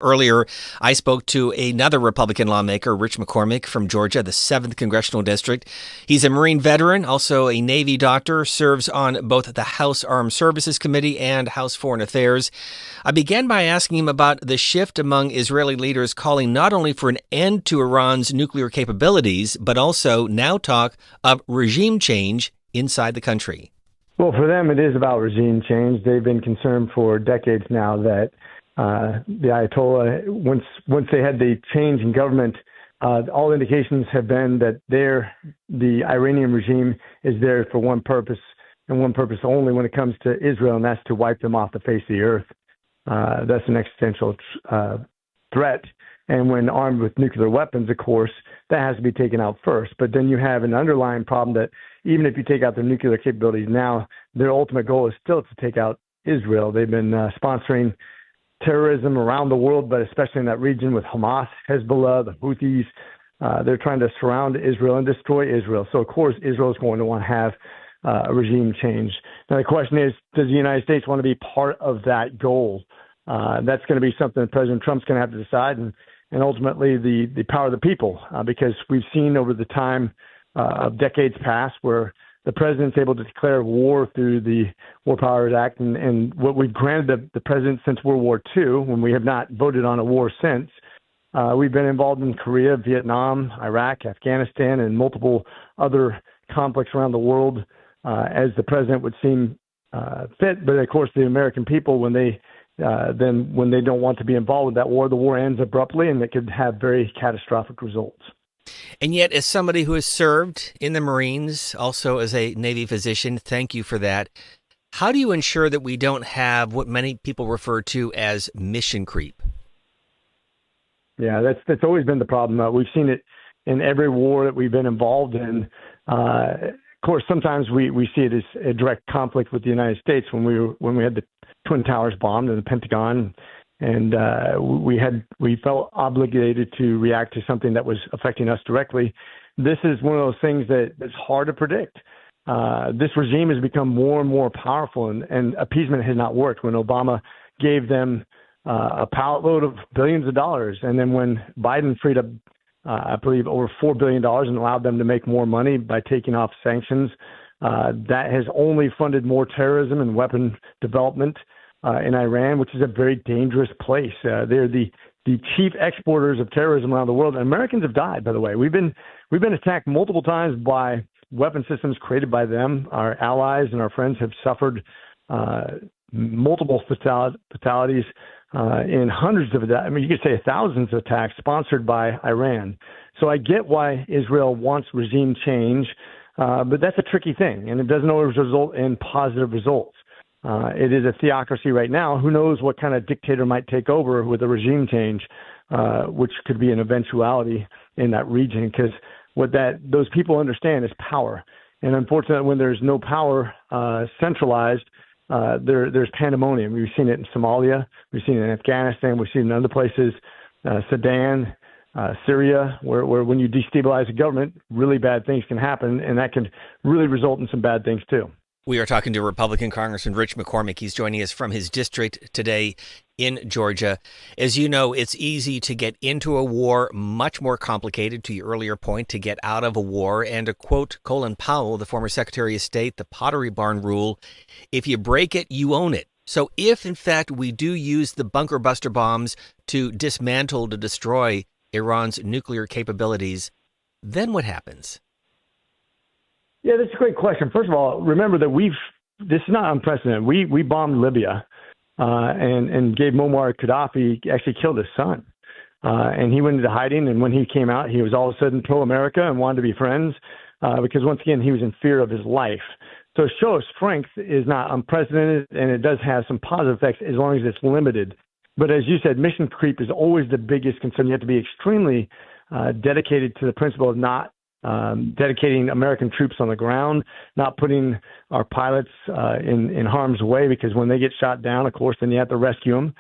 Earlier, I spoke to another Republican lawmaker, Rich McCormick from Georgia, the 7th Congressional District. He's a Marine veteran, also a Navy doctor, serves on both the House Armed Services Committee and House Foreign Affairs. I began by asking him about the shift among Israeli leaders calling not only for an end to Iran's nuclear capabilities, but also now talk of regime change inside the country. Well, for them, it is about regime change. They've been concerned for decades now that the Ayatollah, once they had the change in government, all indications have been that the Iranian regime is there for one purpose and one purpose only when it comes to Israel, and that's to wipe them off the face of the earth. That's an existential threat. And when armed with nuclear weapons, of course, that has to be taken out first. But then you have an underlying problem that even if you take out their nuclear capabilities now, their ultimate goal is still to take out Israel. They've been sponsoring terrorism around the world, but especially in that region with Hamas, Hezbollah, the Houthis. They're trying to surround Israel and destroy Israel. So, of course, Israel is going to want to have a regime change. Now, the question is, does the United States want to be part of that goal? That's going to be something that President Trump's going to have to decide, and ultimately the power of the people, because we've seen over the time of decades past where the president's able to declare war through the War Powers Act, and what we've granted the president since World War II, when we have not voted on a war since. We've been involved in Korea, Vietnam, Iraq, Afghanistan, and multiple other conflicts around the world as the president would seem fit. But of course, the American people, when they don't want to be involved with that war, the war ends abruptly, and it could have very catastrophic results. And yet, as somebody who has served in the Marines, also as a Navy physician, thank you for that. How do you ensure that we don't have what many people refer to as mission creep? Yeah, that's always been the problem. We've seen it in every war that we've been involved in. Of course, sometimes we see it as a direct conflict with the United States when we had the Twin Towers bombed in the Pentagon. And we felt obligated to react to something that was affecting us directly. This is one of those things that's hard to predict. This regime has become more and more powerful, and appeasement has not worked. When Obama gave them a pallet load of billions of dollars, and then when Biden freed up, I believe, over $4 billion and allowed them to make more money by taking off sanctions, that has only funded more terrorism and weapon development in Iran, which is a very dangerous place. They're the chief exporters of terrorism around the world. And Americans have died, by the way. We've been attacked multiple times by weapon systems created by them. Our allies and our friends have suffered multiple fatalities in hundreds of, you could say thousands of attacks sponsored by Iran. So I get why Israel wants regime change, but that's a tricky thing, and it doesn't always result in positive results. It is a theocracy right now. Who knows what kind of dictator might take over with a regime change, which could be an eventuality in that region, because what those people understand is power. And unfortunately, when there's no power centralized, there's pandemonium. We've seen it in Somalia. We've seen it in Afghanistan. We've seen it in other places, Sudan, Syria, where when you destabilize a government, really bad things can happen, and that can really result in some bad things too. We are talking to Republican Congressman Rich McCormick. He's joining us from his district today in Georgia. As you know, it's easy to get into a war, much more complicated, to your earlier point, to get out of a war. And to quote Colin Powell, the former Secretary of State, the Pottery Barn rule, if you break it, you own it. So if, in fact, we do use the bunker buster bombs to dismantle, to destroy Iran's nuclear capabilities, then what happens? Yeah, that's a great question. First of all, remember that this is not unprecedented. We bombed Libya and gave Muammar Gaddafi, actually killed his son. And he went into hiding, and when he came out, he was all of a sudden pro-America and wanted to be friends because, once again, he was in fear of his life. So a show of strength is not unprecedented, and it does have some positive effects as long as it's limited. But as you said, mission creep is always the biggest concern. You have to be extremely dedicated to the principle of not dedicating American troops on the ground, not putting our pilots in harm's way, because when they get shot down, of course, then you have to rescue them.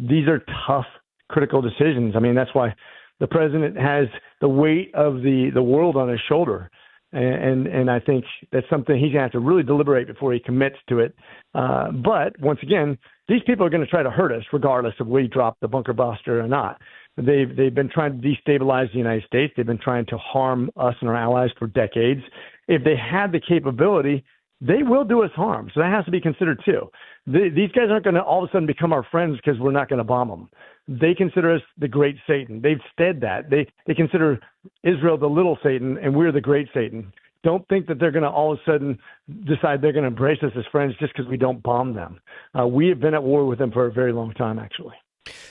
These are tough, critical decisions. I mean, that's why the president has the weight of the world on his shoulder. And I think that's something he's going to have to really deliberate before he commits to it. But once again, these people are going to try to hurt us regardless of we drop the bunker buster or not. They've been trying to destabilize the United States. They've been trying to harm us and our allies for decades. If they had the capability, they will do us harm. So that has to be considered too. These guys aren't going to all of a sudden become our friends because we're not going to bomb them. They consider us the great Satan. They've said that. They consider Israel the little Satan and we're the great Satan. Don't think that they're going to all of a sudden decide they're going to embrace us as friends just because we don't bomb them. We have been at war with them for a very long time, actually.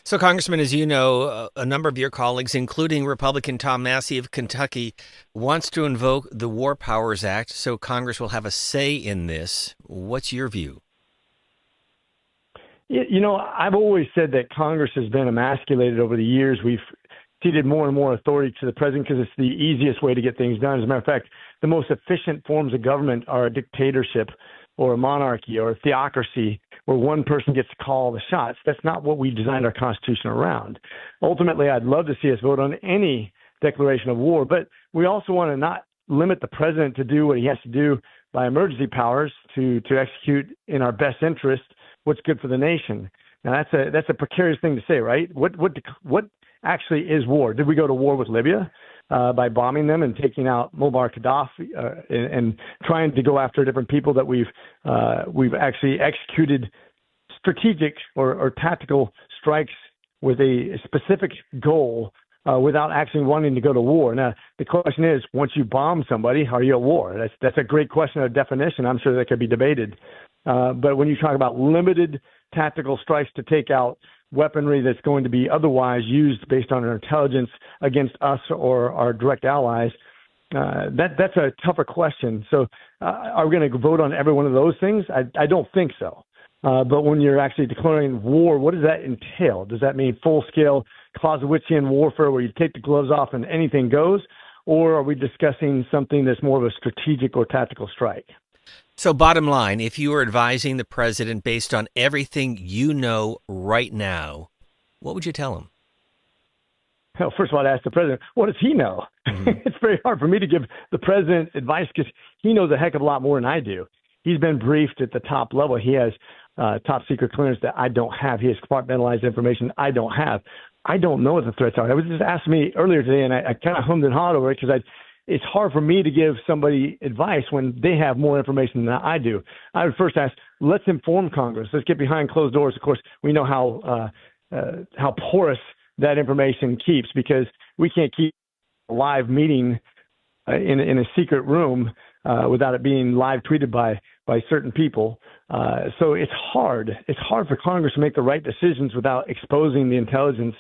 So, Congressman, as you know, a number of your colleagues, including Republican Tom Massey of Kentucky, wants to invoke the War Powers Act so Congress will have a say in this. What's your view? You know, I've always said that Congress has been emasculated over the years. We've ceded more and more authority to the president because it's the easiest way to get things done. As a matter of fact, the most efficient forms of government are a dictatorship or a monarchy or a theocracy where one person gets to call the shots. That's not what we designed our Constitution around. Ultimately, I'd love to see us vote on any declaration of war, but we also want to not limit the president to do what he has to do by emergency powers to execute in our best interest what's good for the nation. Now, that's a precarious thing to say, right? What actually is war? Did we go to war with Libya by bombing them and taking out Muammar Gaddafi and trying to go after different people that we've actually executed strategic or tactical strikes with a specific goal without actually wanting to go to war? Now, the question is, once you bomb somebody, are you at war? That's a great question of definition. I'm sure that could be debated. But when you talk about limited tactical strikes to take out weaponry that's going to be otherwise used based on our intelligence against us or our direct allies, that's a tougher question. So are we going to vote on every one of those things? I don't think so. But when you're actually declaring war, what does that entail? Does that mean full-scale Clausewitzian warfare where you take the gloves off and anything goes? Or are we discussing something that's more of a strategic or tactical strike? So bottom line, if you were advising the president based on everything you know right now, what would you tell him? Well, first of all, I'd ask the president, what does he know? Mm-hmm. It's very hard for me to give the president advice because he knows a heck of a lot more than I do. He's been briefed at the top level. He has top secret clearance that I don't have. He has compartmentalized information I don't have. I don't know what the threats are. I was just asked me earlier today, and I kind of hummed and hawed over it because it's hard for me to give somebody advice when they have more information than I do. I would first ask, let's inform Congress. Let's get behind closed doors. Of course, we know how porous that information keeps because we can't keep a live meeting in a secret room without it being live tweeted by certain people. So it's hard. It's hard for Congress to make the right decisions without exposing the intelligence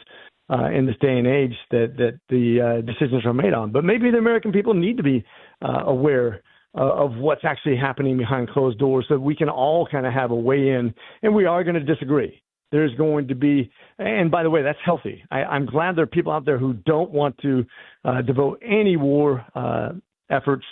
in this day and age that the decisions are made on. But maybe the American people need to be aware of what's actually happening behind closed doors so we can all kind of have a way in. And we are going to disagree. There's going to be, and by the way, that's healthy. I'm glad there are people out there who don't want to devote any war efforts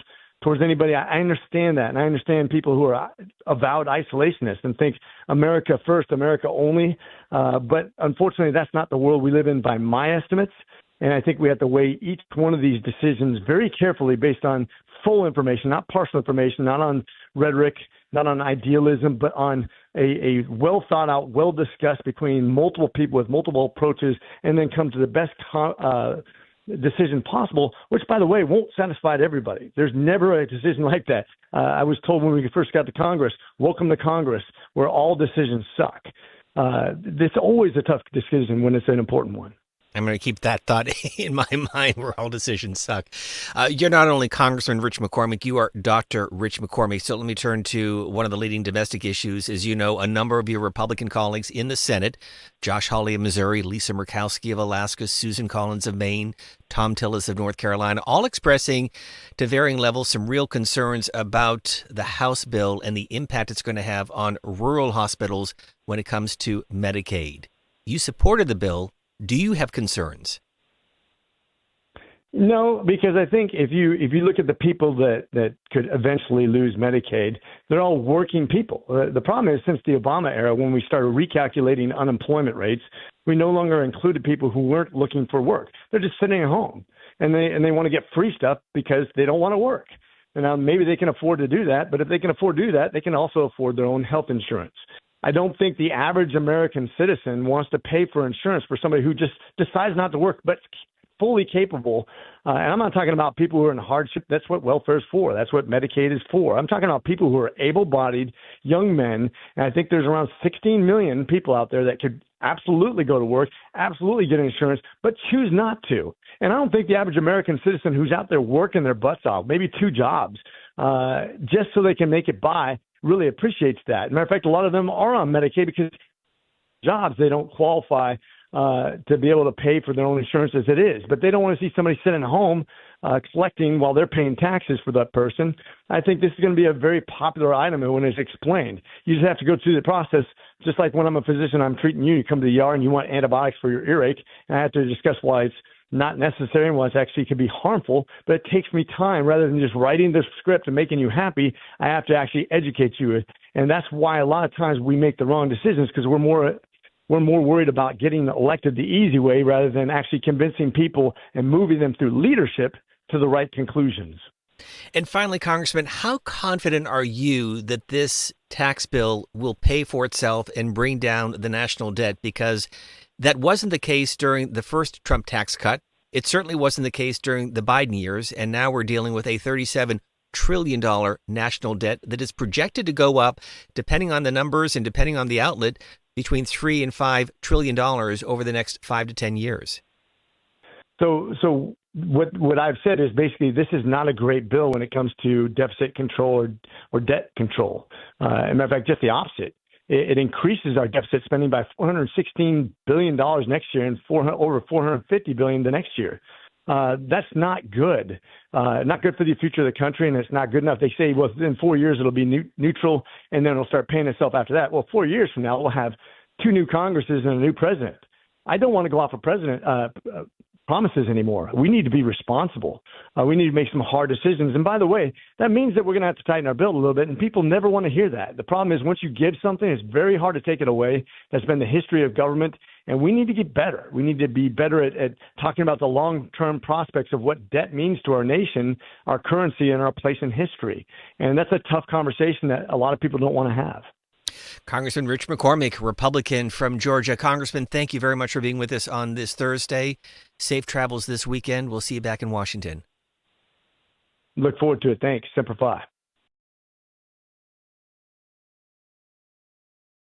towards anybody. I understand that. And I understand people who are avowed isolationists and think America first, America only. But unfortunately, that's not the world we live in by my estimates. And I think we have to weigh each one of these decisions very carefully based on full information, not partial information, not on rhetoric, not on idealism, but on a well thought out, well discussed between multiple people with multiple approaches, and then come to the best decision possible, which, by the way, won't satisfy everybody. There's never a decision like that. I was told when we first got to Congress, welcome to Congress, where all decisions suck. It's always a tough decision when it's an important one. I'm going to keep that thought in my mind where all decisions suck. You're not only Congressman Rich McCormick, you are Dr. Rich McCormick. So let me turn to one of the leading domestic issues. As you know, a number of your Republican colleagues in the Senate, Josh Hawley of Missouri, Lisa Murkowski of Alaska, Susan Collins of Maine, Tom Tillis of North Carolina, all expressing to varying levels some real concerns about the House bill and the impact it's going to have on rural hospitals when it comes to Medicaid. You supported the bill. Do you have concerns? No, because I think if you look at the people that could eventually lose Medicaid, they're all working people. The problem is since the Obama era, when we started recalculating unemployment rates, we no longer included people who weren't looking for work. They're just sitting at home and they want to get free stuff because they don't want to work. And now maybe they can afford to do that, but if they can afford to do that, they can also afford their own health insurance. I don't think the average American citizen wants to pay for insurance for somebody who just decides not to work, but fully capable. And I'm not talking about people who are in hardship. That's what welfare is for. That's what Medicaid is for. I'm talking about people who are able-bodied young men. And I think there's around 16 million people out there that could absolutely go to work, absolutely get insurance, but choose not to. And I don't think the average American citizen who's out there working their butts off, maybe 2 jobs, just so they can make it by, really appreciates that. Matter of fact, a lot of them are on Medicaid because jobs, they don't qualify to be able to pay for their own insurance as it is. But they don't want to see somebody sitting at home collecting while they're paying taxes for that person. I think this is going to be a very popular item when it's explained. You just have to go through the process. Just like when I'm a physician, I'm treating you, you come to the ER and you want antibiotics for your earache, and I have to discuss why it's not necessary and why it actually could be harmful, but it takes me time. Rather than just writing the script and making you happy, I have to actually educate you. And that's why a lot of times we make the wrong decisions, because we're more worried about getting elected the easy way rather than actually convincing people and moving them through leadership to the right conclusions. And finally, Congressman, how confident are you that this tax bill will pay for itself and bring down the national debt? Because that wasn't the case during the first Trump tax cut. It certainly wasn't the case during the Biden years. And now we're dealing with a $37 trillion national debt that is projected to go up, depending on the numbers and depending on the outlet, between $3 and $5 trillion over the next 5 to 10 years. So what I've said is basically this is not a great bill when it comes to deficit control or debt control. As a matter of fact, just the opposite. It increases our deficit spending by $416 billion next year and over $450 billion the next year. That's not good. Not good for the future of the country, and it's not good enough. They say, well, in 4 years it'll be neutral, and then it'll start paying itself after that. Well, 4 years from now we'll have 2 new Congresses and a new president. I don't want to go off of president promises anymore. We need to be responsible. We need to make some hard decisions. And by the way, that means that we're going to have to tighten our belt a little bit, and people never want to hear that. The problem is once you give something, it's very hard to take it away. That's been the history of government, and we need to get better. We need to be better at talking about the long-term prospects of what debt means to our nation, our currency, and our place in history. And that's a tough conversation that a lot of people don't want to have. Congressman Rich McCormick, Republican from Georgia. Congressman, thank you very much for being with us on this Thursday. Safe travels this weekend. We'll see you back in Washington. Look forward to it. Thanks. Semper Fi.